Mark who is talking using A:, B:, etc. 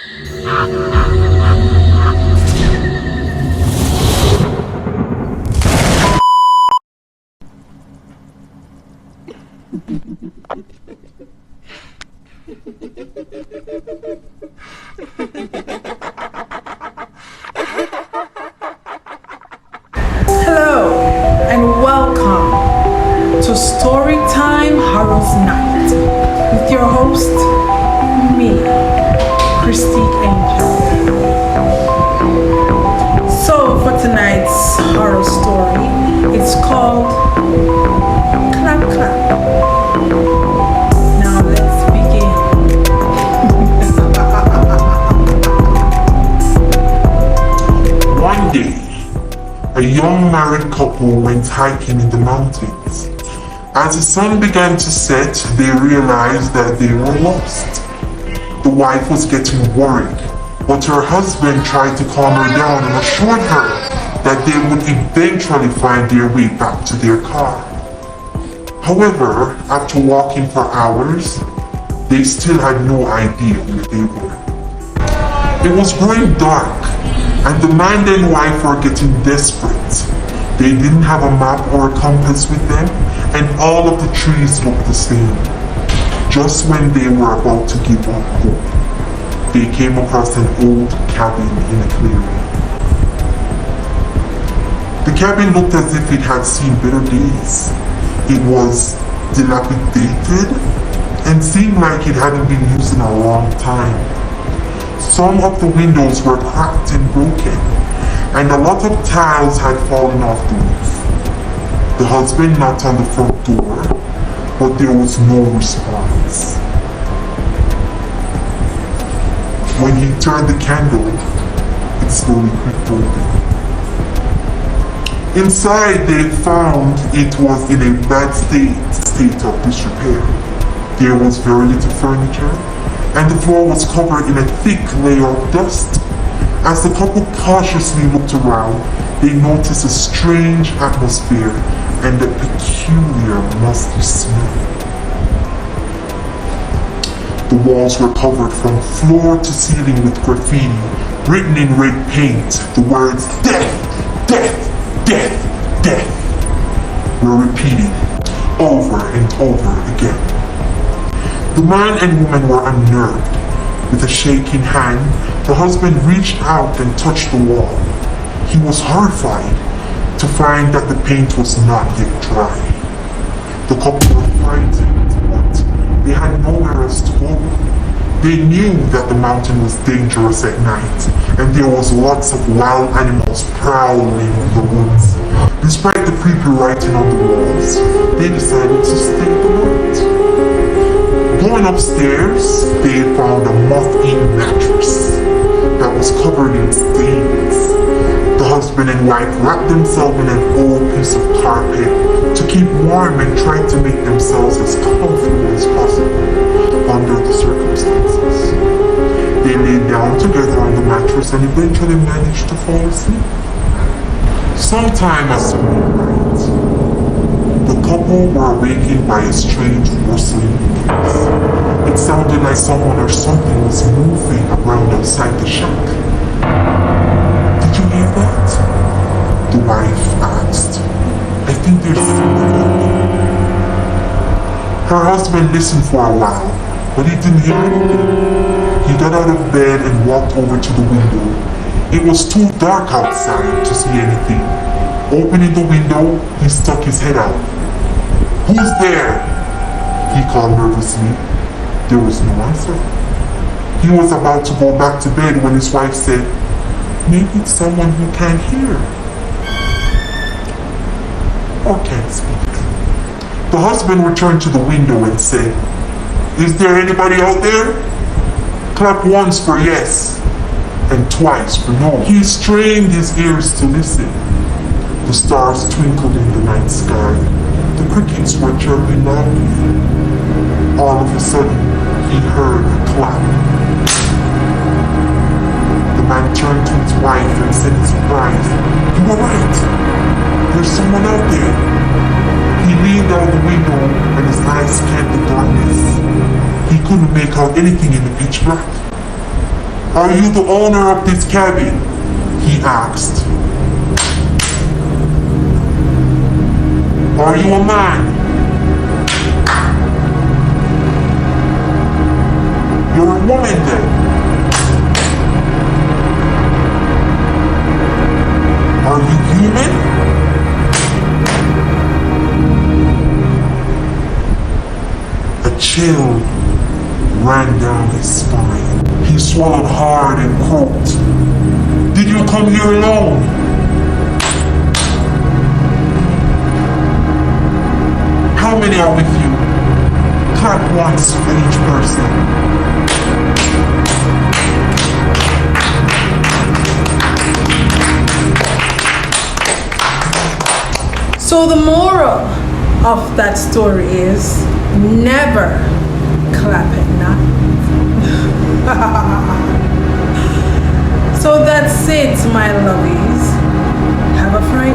A: Hello and welcome to Storytime Horrors Night with your host, me, Christy Angel. So for tonight's horror story, it's called Clap Clap. Now let's begin.
B: One day, a young married couple went hiking in the mountains. As the sun began to set, they realized that they were lost. The wife was getting worried, but her husband tried to calm her down and assured her that they would eventually find their way back to their car. However, after walking for hours, they still had no idea where they were. It was growing dark, and the man and wife were getting desperate. They didn't have a map or a compass with them, and all of the trees looked the same. Just when they were about to give up hope, they came across an old cabin in a clearing. The cabin looked as if it had seen better days. It was dilapidated and seemed like it hadn't been used in a long time. Some of the windows were cracked and broken, and a lot of tiles had fallen off the roof. The husband knocked on the front door, but there was no response. When he turned the candle, it slowly creaked open. Inside, they found it was in a bad state of disrepair. There was very little furniture, and the floor was covered in a thick layer of dust. As the couple cautiously looked around, they noticed a strange atmosphere and a peculiar musty smell. The walls were covered from floor to ceiling with graffiti, written in red paint. The words "Death! Death! Death! Death!" were repeated over and over again. The man and woman were unnerved. With a shaking hand, the husband reached out and touched the wall. He was horrified to find that the paint was not yet dry. The couple were frightened, but they had nowhere else to go. They knew that the mountain was dangerous at night, and there was lots of wild animals prowling in the woods. Despite the creepy writing on the walls, they decided to stay the night. Going upstairs, they found a moth-eaten mattress that was covered in stains. The husband and wife wrapped themselves in an old piece of carpet to keep warm and tried to make themselves as comfortable as possible under the circumstances. They lay down together on the mattress and eventually managed to fall asleep. Sometime after midnight, the couple were awakened by a strange rustling noise. It sounded like someone or something was moving around outside the shack. "Did you hear that?" the wife asked. "I think there's someone out there." Her husband listened for a while, but he didn't hear anything. He got out of bed and walked over to the window. It was too dark outside to see anything. Opening the window, he stuck his head out. "Who's there?" he called nervously. There was no answer. He was about to go back to bed when his wife said, "Maybe it's someone who can't hear or can't speak." The husband returned to the window and said, "Is there anybody out there?" Clap once for yes, and twice for no. He strained his ears to listen. The stars twinkled in the night sky. The crickets were chirping loudly. All of a sudden, he heard a clap. The man turned to his wife and said in surprise, "You were right. There's someone out there." He leaned out the window and his eyes scanned the darkness. He couldn't make out anything in the pitch black. Are you the owner of this cabin? He asked. Are you a man? You're a woman then. Are you human? A chill ran down his spine. He swallowed hard and croaked. Did you come here alone? How many are with you? Clap once for each person.
A: So the moral of that story is never clap at night. So that's it, my lovies. Have a Friday.